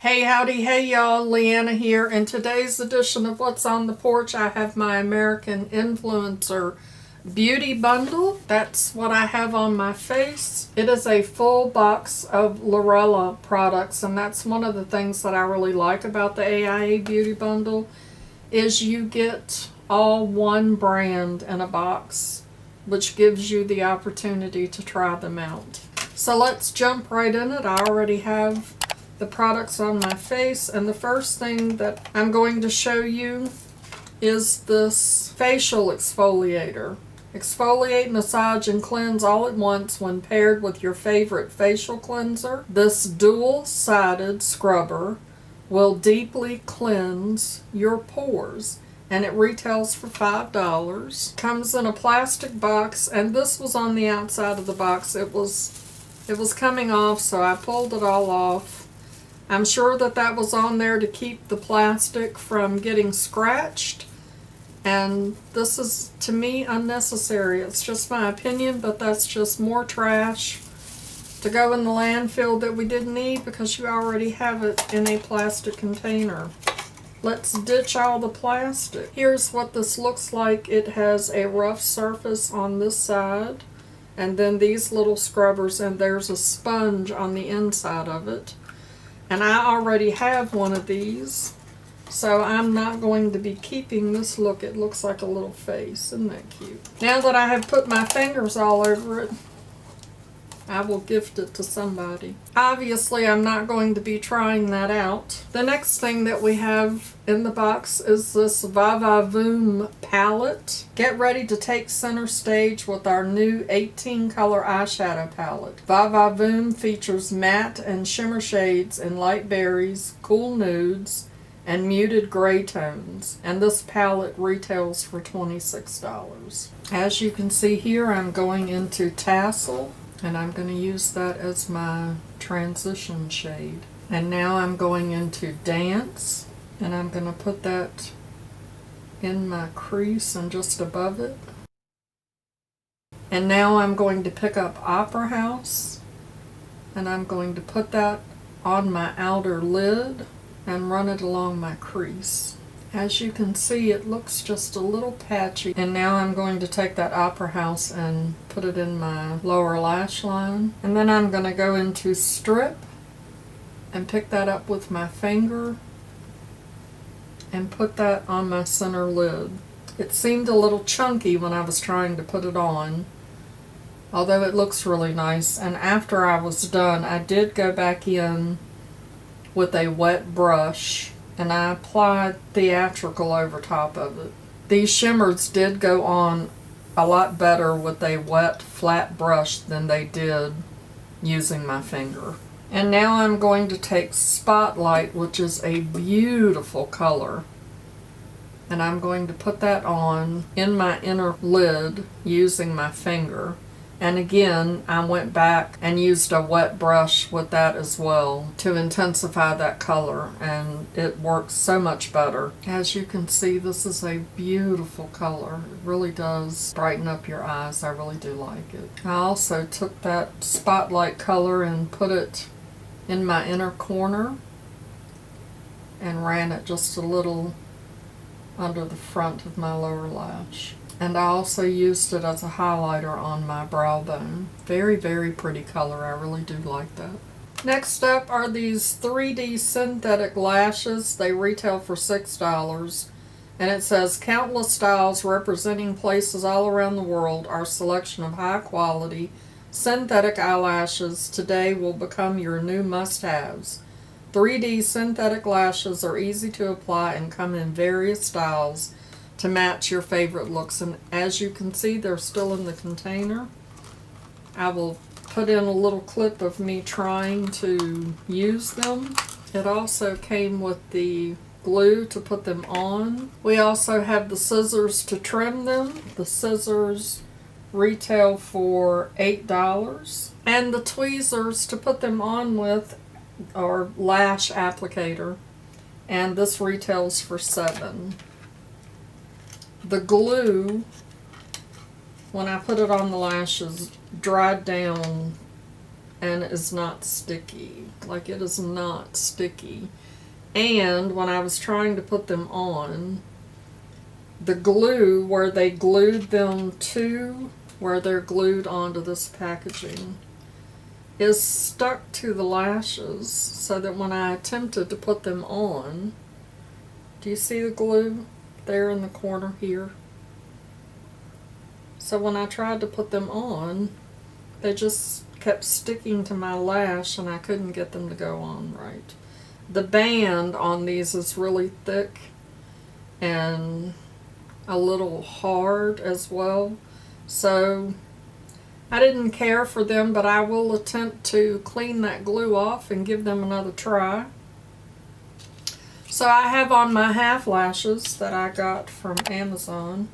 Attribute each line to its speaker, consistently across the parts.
Speaker 1: Hey howdy, hey y'all, Leanna here. In today's edition of What's on the Porch, I have my American Influencer Beauty Bundle. That's what I have on my face. It is a full box of Lurella products, and that's one of the things that I really like about the AIA Beauty Bundle is you get all one brand in a box, which gives you the opportunity to try them out. So let's jump right in it. I already have the products on my face, and the first thing that I'm going to show you is this facial exfoliator. Exfoliate, massage, and cleanse all at once when paired with your favorite facial cleanser. This dual-sided scrubber will deeply cleanse your pores, and it retails for $5. Comes in a plastic box, and this was on the outside of the box. It was coming off, so I pulled it all off. I'm sure that was on there to keep the plastic from getting scratched, and this is, to me, unnecessary. It's just my opinion, but that's just more trash to go in the landfill that we didn't need because you already have it in a plastic container. Let's ditch all the plastic. Here's what this looks like. It has a rough surface on this side, and then these little scrubbers, and there's a sponge on the inside of it. And I already have one of these, so I'm not going to be keeping this. Look, it looks like a little face. Isn't that cute? Now that I have put my fingers all over it, I will gift it to somebody. Obviously, I'm not going to be trying that out. The next thing that we have in the box is this Voom palette. Get ready to take center stage with our new 18 color eyeshadow palette. Voom features matte and shimmer shades in light berries, cool nudes, and muted gray tones. And this palette retails for $26. As you can see here, I'm going into Tassel, and I'm going to use that as my transition shade. And now I'm going into Dance, and I'm going to put that in my crease and just above it. And now I'm going to pick up Opera House, and I'm going to put that on my outer lid and run it along my crease. As you can see, it looks just a little patchy. And now I'm going to take that Opera House and put it in my lower lash line. And then I'm going to go into Strip and pick that up with my finger and put that on my center lid. It seemed a little chunky when I was trying to put it on, although it looks really nice. And after I was done, I did go back in with a wet brush, and I applied Theatrical over top of it. These shimmers did go on a lot better with a wet, flat brush than they did using my finger. And now I'm going to take Spotlight, which is a beautiful color, and I'm going to put that on in my inner lid using my finger. And again, I went back and used a wet brush with that as well to intensify that color, and it works so much better. As you can see, this is a beautiful color. It really does brighten up your eyes. I really do like it. I also took that Spotlight color and put it in my inner corner and ran it just a little under the front of my lower lash. And I also used it as a highlighter on my brow bone. Very, very pretty color. I really do like that. Next up are these 3D synthetic lashes. They retail for $6. And it says, countless styles representing places all around the world. Our selection of high quality synthetic eyelashes today will become your new must-haves. 3D synthetic lashes are easy to apply and come in various styles to match your favorite looks. And as you can see, they're still in the container. I will put in a little clip of me trying to use them. It also came with the glue to put them on. We also have the scissors to trim them. The scissors retail for $8. And the tweezers to put them on with are Lash Applicator, and this retails for $7. The glue, when I put it on the lashes, dried down and is not sticky. Like, it is not sticky. And when I was trying to put them on, the glue where they glued them to, where they're glued onto this packaging, is stuck to the lashes, so that when I attempted to put them on, do you see the glue there in the corner here? So when I tried to put them on, they just kept sticking to my lash and I couldn't get them to go on right. The band on these is really thick and a little hard as well. So I didn't care for them, but I will attempt to clean that glue off and give them another try. So I have on my half lashes that I got from Amazon,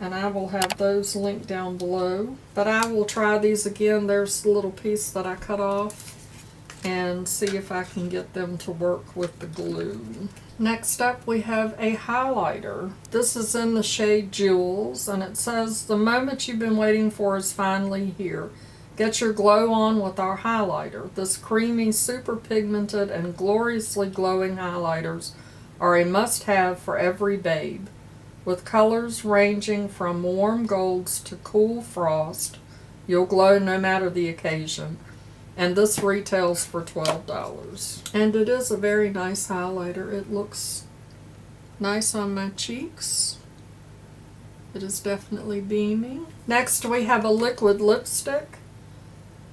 Speaker 1: and I will have those linked down below. But I will try these again. There's the little piece that I cut off, and see if I can get them to work with the glue. Next up, we have a highlighter. This is in the shade Jewels, and it says, "The moment you've been waiting for is finally here. Get your glow on with our highlighter. This creamy, super pigmented, and gloriously glowing highlighters are a must-have for every babe. With colors ranging from warm golds to cool frost, you'll glow no matter the occasion." And this retails for $12. And it is a very nice highlighter. It looks nice on my cheeks. It is definitely beaming. Next, we have a liquid lipstick.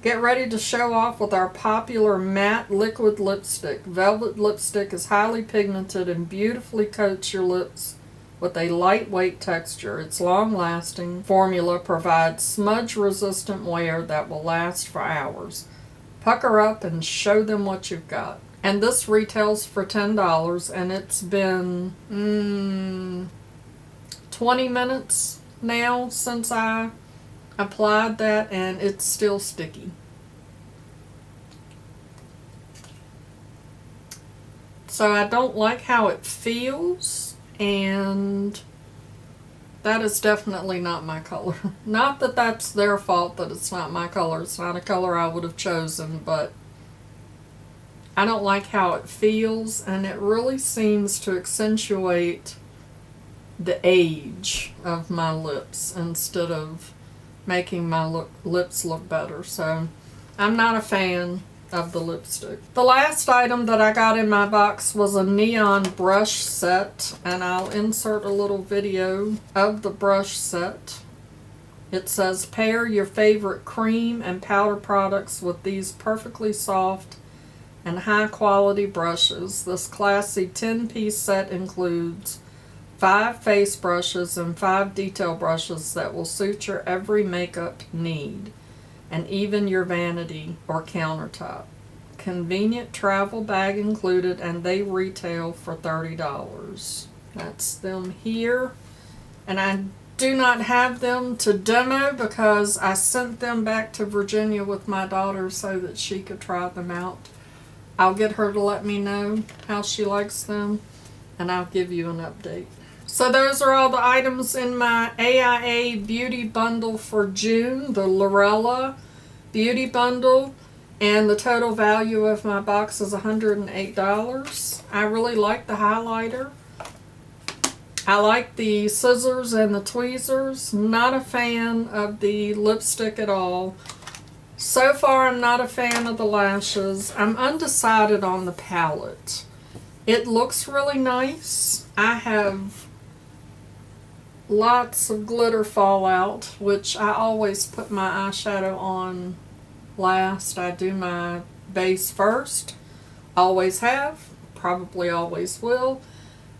Speaker 1: Get ready to show off with our popular matte liquid lipstick. Velvet lipstick is highly pigmented and beautifully coats your lips with a lightweight texture. Its long-lasting formula provides smudge-resistant wear that will last for hours. Pucker up and show them what you've got. And this retails for $10, and it's been 20 minutes now since I applied that, and it's still sticky. So I don't like how it feels, and that is definitely not my color. Not that that's their fault that it's not my color. It's not a color I would have chosen, but I don't like how it feels, and it really seems to accentuate the age of my lips instead of making my lips look better. So I'm not a fan of the lipstick. The last item that I got in my box was a neon brush set, and I'll insert a little video of the brush set. It says, pair your favorite cream and powder products with these perfectly soft and high quality brushes. This classy 10-piece set includes 5 face brushes and 5 detail brushes that will suit your every makeup need, and even your vanity or countertop. Convenient travel bag included, and they retail for $30. That's them here. And I do not have them to demo because I sent them back to Virginia with my daughter so that she could try them out. I'll get her to let me know how she likes them, and I'll give you an update. So those are all the items in my AIA Beauty Bundle for June, the Lurella Beauty Bundle, and the total value of my box is $108. I really like the highlighter. I like the scissors and the tweezers. Not a fan of the lipstick at all. So far, I'm not a fan of the lashes. I'm undecided on the palette. It looks really nice. I have lots of glitter fallout, which I always put my eyeshadow on last. I do my base first. Always have. Probably always will.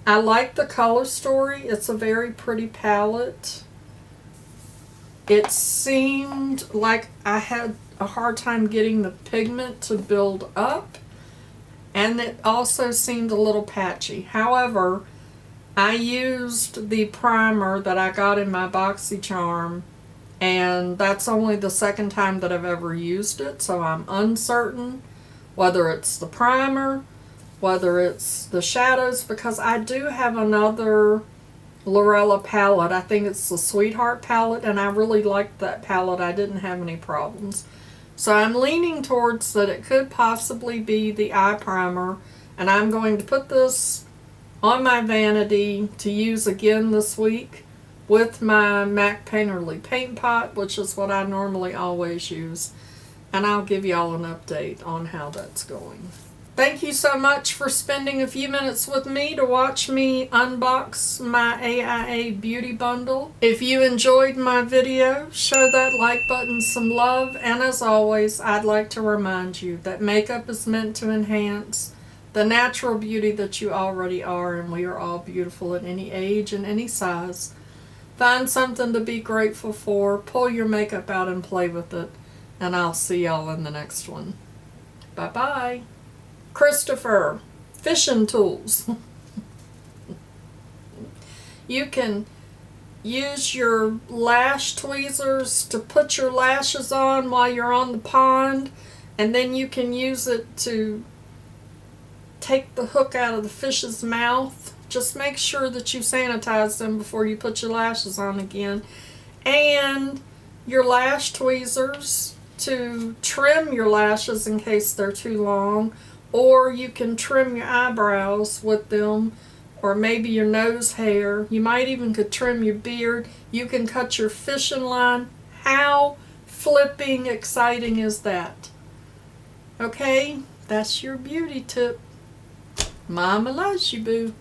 Speaker 1: I like the color story. It's a very pretty palette. It seemed like I had a hard time getting the pigment to build up, and it also seemed a little patchy. However, I used the primer that I got in my BoxyCharm, and that's only the second time that I've ever used it, so I'm uncertain whether it's the primer, whether it's the shadows, because I do have another Lurella palette. I think it's the Sweetheart palette, and I really liked that palette. I didn't have any problems. So I'm leaning towards that it could possibly be the eye primer, and I'm going to put this on my vanity to use again this week with my MAC Painterly paint pot, which is what I normally always use, and I'll give y'all an update on how that's going. Thank you so much for spending a few minutes with me to watch me unbox my AIA Beauty Bundle. If you enjoyed my video, show that like button some love, and as always, I'd like to remind you that makeup is meant to enhance the natural beauty that you already are, and we are all beautiful at any age and any size. Find something to be grateful for, pull your makeup out and play with it, and I'll see y'all in the next one. Bye-bye. Christopher, fishing tools. You can use your lash tweezers to put your lashes on while you're on the pond, and then you can use it to take the hook out of the fish's mouth. Just make sure that you sanitize them before you put your lashes on again. And your lash tweezers to trim your lashes in case they're too long, or you can trim your eyebrows with them, or maybe your nose hair. You might even could trim your beard. You can cut your fishing line. How flipping exciting is that? Okay, that's your beauty tip. Mama loves you, boo.